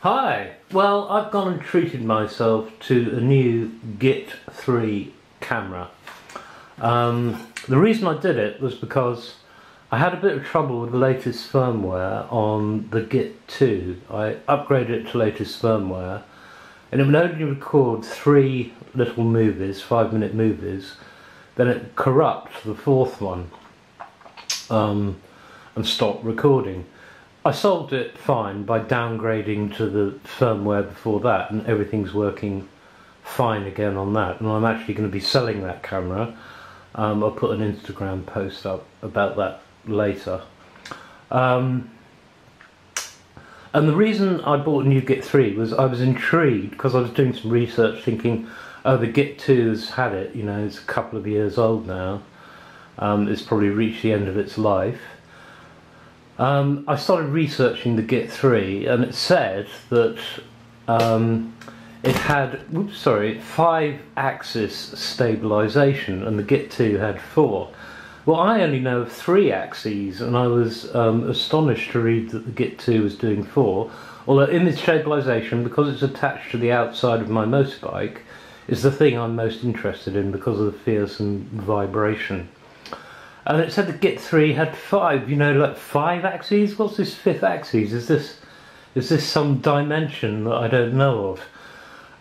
Hi! Well, I've gone and treated myself to a new Git3 camera. The reason I did it was because I had a bit of trouble with the latest firmware on the Git2. I upgraded it to latest firmware and it would only record 3 little movies, 5-minute movies, then it corrupt the 4th one and stop recording. I solved it fine by downgrading to the firmware before that, and everything's working fine again on that, and I'm actually going to be selling that camera. I'll put an Instagram post up about that later. And the reason I bought a new Git3 was I was intrigued because I was doing some research thinking, oh, the Git2's had it, you know, it's a couple of years old now. It's probably reached the end of its life. I started researching the Git3 and it said that it had 5-axis stabilization and the Git2 had 4. Well, I only know of 3 axes and I was astonished to read that the Git2 was doing 4, although image stabilization, because it's attached to the outside of my motorbike, is the thing I'm most interested in because of the fearsome vibration. And it said the Git3 had 5, you know, like 5 axes? What's this 5th axis? Is this some dimension that I don't know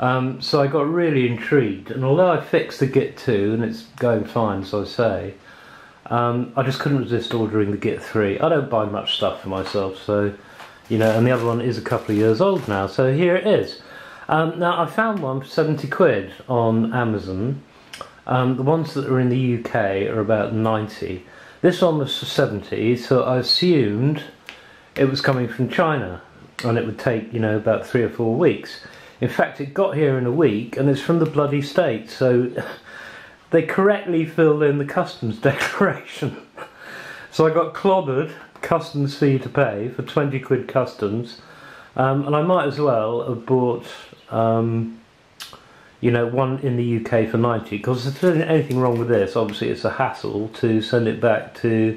of? So I got really intrigued, and although I fixed the Git2 and it's going fine, as I say, I just couldn't resist ordering the Git3. I don't buy much stuff for myself, so, you know, and the other one is a couple of years old now, so here it is. Now I found one for 70 quid on Amazon. The ones that are in the UK are about 90. This one was for 70, so I assumed it was coming from China and it would take, you know, about 3 or 4 weeks. In fact, it got here in a week and it's from the bloody States, so they correctly filled in the customs declaration. So I got clobbered, customs fee to pay for 20 quid customs, and I might as well have bought you know, one in the UK for 90, because if there's anything wrong with this, obviously it's a hassle to send it back to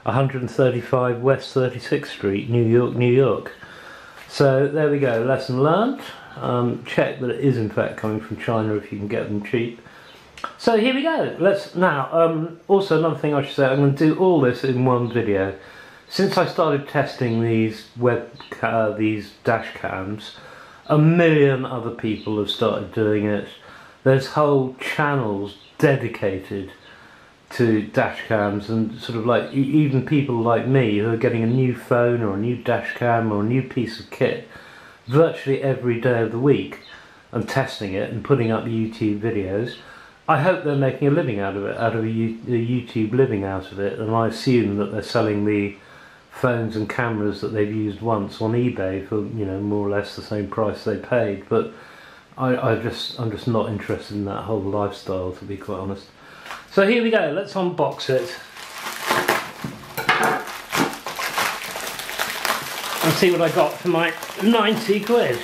135 West 36th Street, New York, New York. So there we go, lesson learned. Check that it is in fact coming from China if you can get them cheap. So here we go. Let's now, also another thing I should say, I'm going to do all this in one video. Since I started testing these these dash cams, 1 million other people have started doing it. There's whole channels dedicated to dash cams, and sort of like even people like me who are getting a new phone or a new dash cam or a new piece of kit virtually every day of the week and testing it and putting up YouTube videos. I hope they're making a living out of it, a YouTube living out of it, and I assume that they're selling the phones and cameras that they've used once on eBay for, you know, more or less the same price they paid. But I'm just not interested in that whole lifestyle, to be quite honest. So here we go, let's unbox it and see what I got for my 90 quid.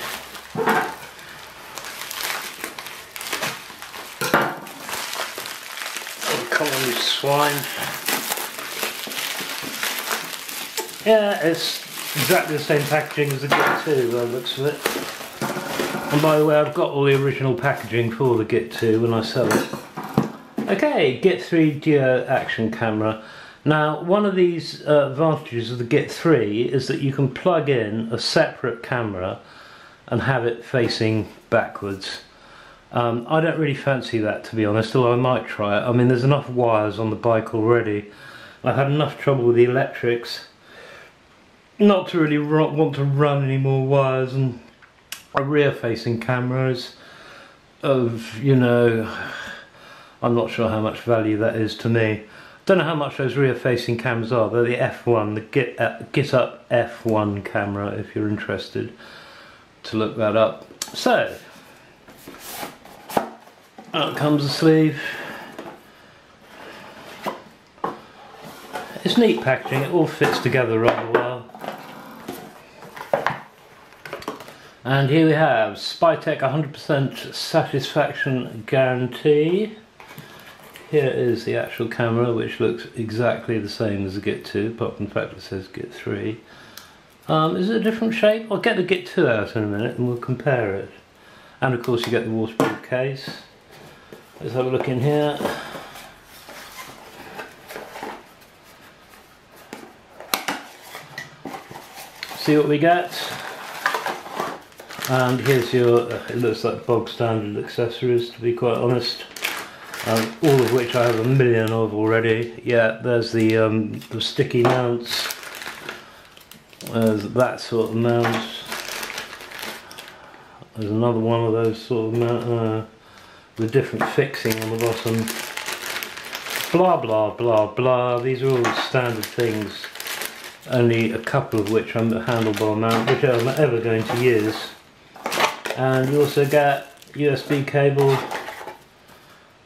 Oh, come on, you swine. Yeah, it's exactly the same packaging as the Git2 by the looks of it. And by the way, I've got all the original packaging for the Git2 when I sell it. Okay, Git3 Duo action camera. Now, one of these advantages of the Git3 is that you can plug in a separate camera and have it facing backwards. I don't really fancy that, to be honest, although I might try it. I mean, there's enough wires on the bike already. I've had enough trouble with the electrics not to really want to run any more wires, and a rear-facing camera is of, you know, I'm not sure how much value that is to me. Don't know how much those rear-facing cameras are. They're the F1, the Gitup F1 camera, if you're interested to look that up. So, out comes the sleeve. It's neat packaging, it all fits together rather well. And here we have Spytek 100% satisfaction guarantee. Here is the actual camera, which looks exactly the same as the Git2, apart from the fact that it says Git3. Is it a different shape? I'll get the Git2 out in a minute and we'll compare it. And of course you get the waterproof case. Let's have a look in here. See what we get. And here's your, it looks like bog standard accessories, to be quite honest. All of which I have a million of already. Yeah, there's the sticky mounts. There's that sort of mount. There's another one of those sort of mount with different fixing on the bottom. Blah blah blah blah. These are all standard things. Only a couple of which I'm a handlebar mount, which I'm ever going to use. And you also get USB cable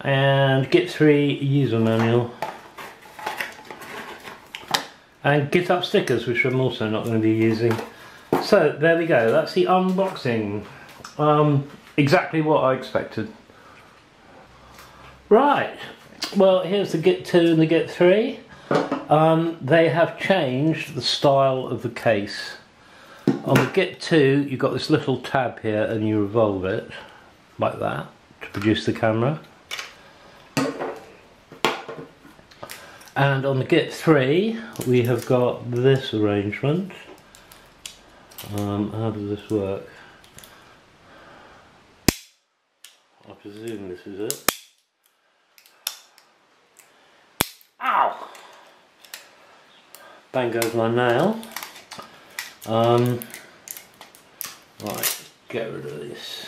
and Git3 user manual and Gitup stickers, which I'm also not going to be using. So there we go, that's the unboxing. Exactly what I expected. Right, well here's the Git2 and the Git3. They have changed the style of the case. On the Git2 you've got this little tab here and you revolve it like that to produce the camera. And on the Git3 we have got this arrangement. How does this work? I presume this is it. Ow! Bang goes my nail. Right, get rid of this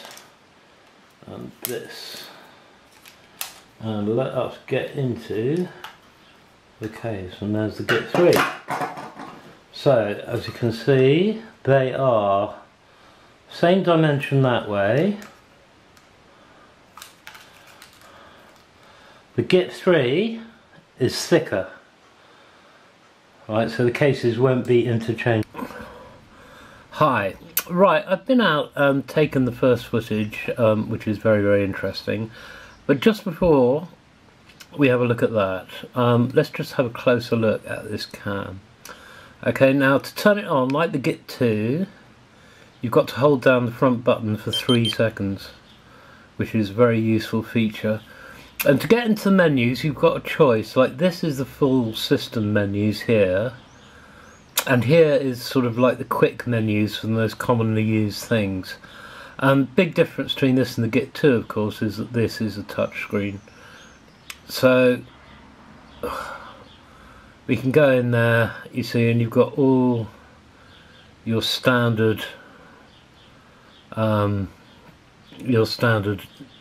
and this. And let us get into the case, and there's the Git3. So as you can see, they are same dimension that way. The Git3 is thicker, right, so the cases won't be interchangeable. Hi, right, I've been out taken the first footage, which is very, very interesting, but just before we have a look at that, let's just have a closer look at this cam. Okay, now to turn it on, like the Git2, you've got to hold down the front button for 3 seconds, which is a very useful feature. And to get into the menus, you've got a choice. Like this is the full system menus here, and here is sort of like the quick menus for the most commonly used things. Big difference between this and the Git2, of course, is that this is a touch screen. So we can go in there, you see, and you've got all your standard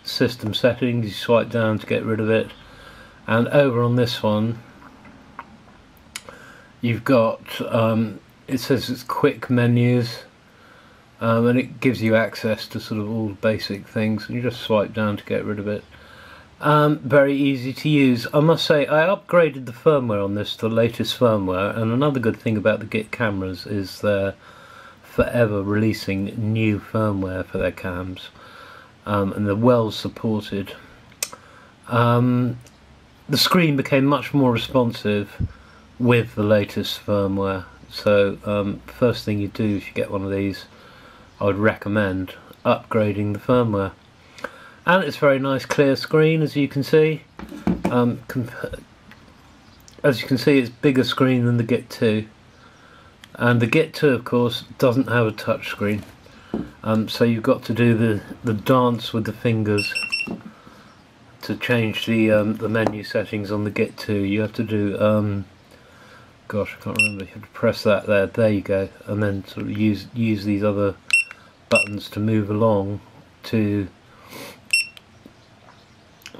system settings. You swipe down to get rid of it, and over on this one you've got it says it's quick menus, and it gives you access to sort of all the basic things, and you just swipe down to get rid of it. Very easy to use. I must say I upgraded the firmware on this to the latest firmware, and another good thing about the Git cameras is they're forever releasing new firmware for their cams, and they're well supported. The screen became much more responsive with the latest firmware, so first thing you do if you get one of these, I would recommend upgrading the firmware. And it's a very nice clear screen, as you can see. As you can see, it's bigger screen than the Git2, and the Git2 of course doesn't have a touch screen, so you've got to do the dance with the fingers to change the menu settings on the Git2. You have to do gosh, I can't remember. You have to press that there you go, and then sort of use these other buttons to move along to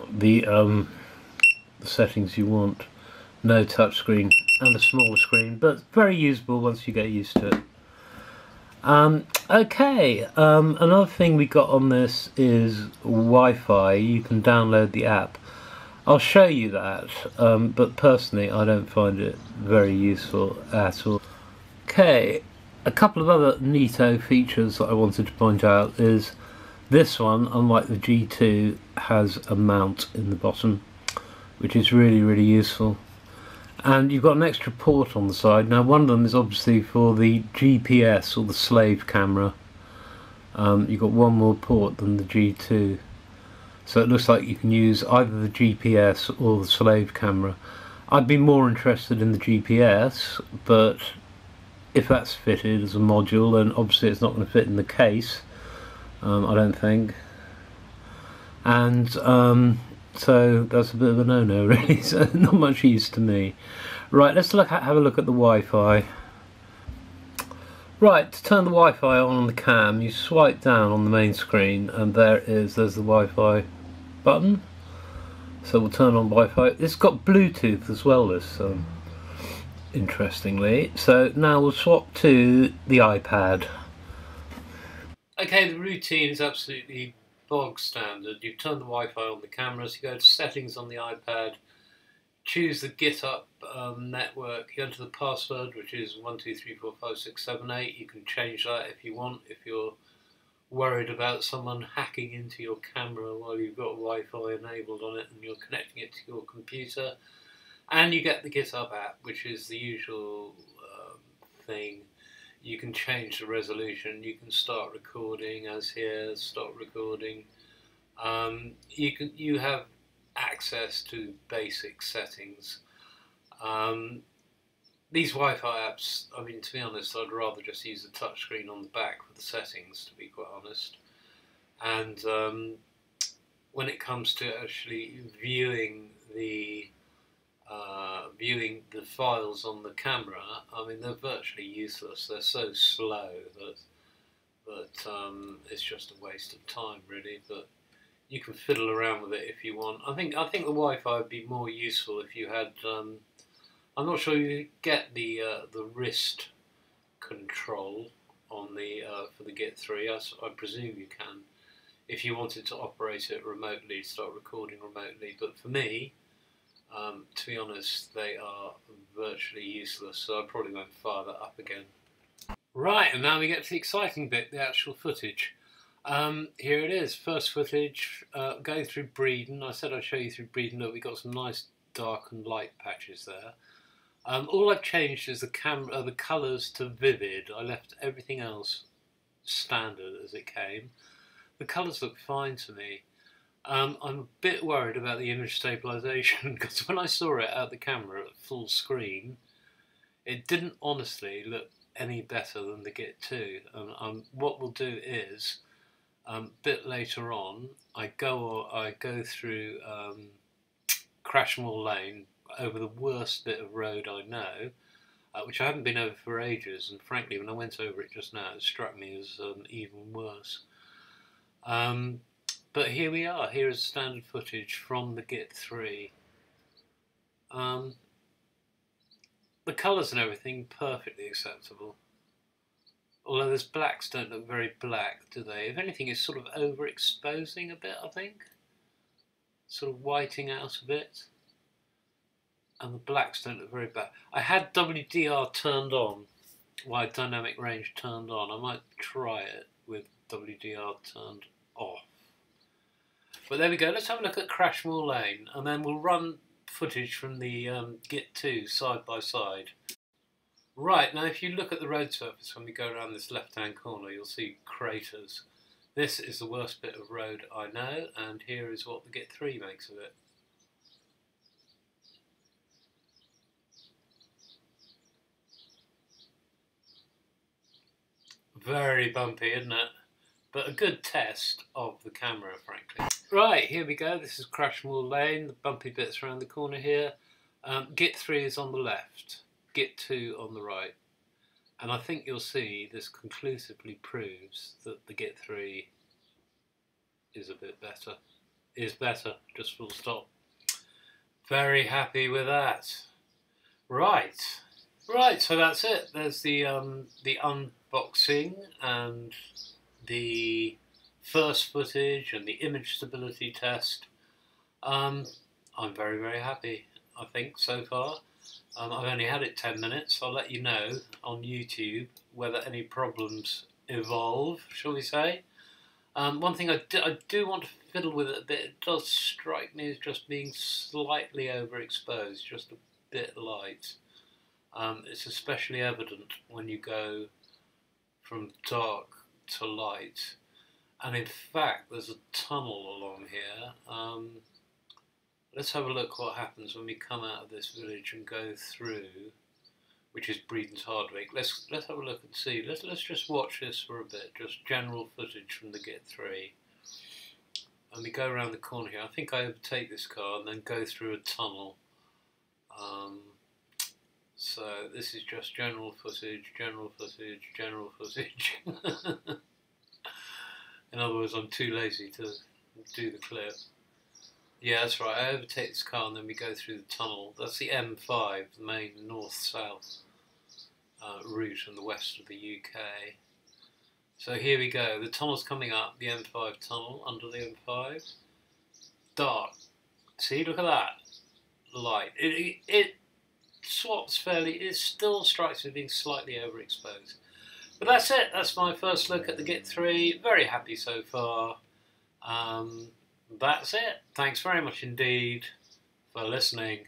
the settings you want. No touch screen and a smaller screen, but very usable once you get used to it. Okay, another thing we got on this is Wi-Fi. You can download the app. I'll show you that, but personally I don't find it very useful at all. Okay, a couple of other neato features that I wanted to point out is this one, unlike the G2, has a mount in the bottom, which is really, really useful. and you've got an extra port on the side. Now one of them is obviously for the GPS or the slave camera. You've got one more port than the G2, so it looks like you can use either the GPS or the slave camera. I'd be more interested in the GPS, but if that's fitted as a module, then obviously it's not going to fit in the case, I don't think, and so that's a bit of a no-no really, so not much use to me. Right, let's have a look at the Wi-Fi. Right, to turn the Wi-Fi on the cam, you swipe down on the main screen and there's the Wi-Fi button. So we'll turn on Wi-Fi. It's got Bluetooth as well, this interestingly. So now we'll swap to the iPad. Okay, the routine is absolutely bog standard. You turn the Wi-Fi on the cameras, you go to settings on the iPad, choose the Gitup network, you enter the password, which is 12345678. You can change that if you want, if you're worried about someone hacking into your camera while you've got Wi-Fi enabled on it and you're connecting it to your computer. And you get the Gitup app, which is the usual thing. You can change the resolution, you can start recording, as here, stop recording. You have access to basic settings. These Wi-Fi apps, I mean, to be honest, I'd rather just use the touchscreen on the back for the settings, to be quite honest. And when it comes to actually viewing the files on the camera, I mean, they're virtually useless. They're so slow that it's just a waste of time, really. But you can fiddle around with it if you want. I think the Wi-Fi would be more useful if you had. I'm not sure you get the wrist control on the for the Git3. I presume you can, if you wanted to operate it remotely, start recording remotely. But for me, to be honest, they are virtually useless. So I probably won't fire that up again. Right, and now we get to the exciting bit, the actual footage. Here it is, first footage, going through Breeden. I said I'd show you through Breeden. Look, we got some nice dark and light patches there. All I've changed is the colours to vivid. I left everything else standard as it came. The colours look fine to me. I'm a bit worried about the image stabilisation because when I saw it out the camera at full screen, it didn't honestly look any better than the Git2. And what we'll do is, a bit later on, I go through Crashmore Lane, over the worst bit of road I know, which I haven't been over for ages, and frankly when I went over it just now it struck me as even worse. But here we are, here is standard footage from the Git3. The colours and everything perfectly acceptable, although those blacks don't look very black, do they? If anything, it's sort of overexposing a bit, I think, sort of whiting out a bit. And the blacks don't look very bad. I had WDR turned on, wide dynamic range turned on. I might try it with WDR turned off. But there we go, let's have a look at Crashmore Lane, and then we'll run footage from the Git2 side by side. Right, now if you look at the road surface when we go around this left-hand corner, you'll see craters. This is the worst bit of road I know, and here is what the Git3 makes of it. Very bumpy, isn't it? But a good test of the camera, frankly. Right, here we go. This is Crashmore Lane. The bumpy bits around the corner here. Git3 is on the left, Git2 on the right. And I think you'll see this conclusively proves that the Git3 is a bit better. Is better, just full stop. Very happy with that. Right. Right, so that's it. There's the unboxing and the first footage and the image stability test. I'm very, very happy, I think, so far. I've only had it 10 minutes. I'll let you know on YouTube whether any problems evolve, shall we say. One thing I do want to fiddle with it a bit. It does strike me as just being slightly overexposed, just a bit light. It's especially evident when you go from dark to light. And in fact, there's a tunnel along here. Let's have a look what happens when we come out of this village and go through, which is Breeden's Hardwick. Let's have a look and see. Let's just watch this for a bit, just general footage from the Git3. And we go around the corner here. I think I overtake this car and then go through a tunnel. So this is just general footage, general footage, general footage. In other words, I'm too lazy to do the clip. Yeah, that's right. I overtake this car and then we go through the tunnel. That's the M5, the main north-south route in the west of the UK. So here we go. The tunnel's coming up, the M5 tunnel, under the M5. Dark. See, look at that. Light. It swaps fairly. It still strikes me being slightly overexposed. But that's it. That's my first look at the Git3. Very happy so far. That's it. Thanks very much indeed for listening.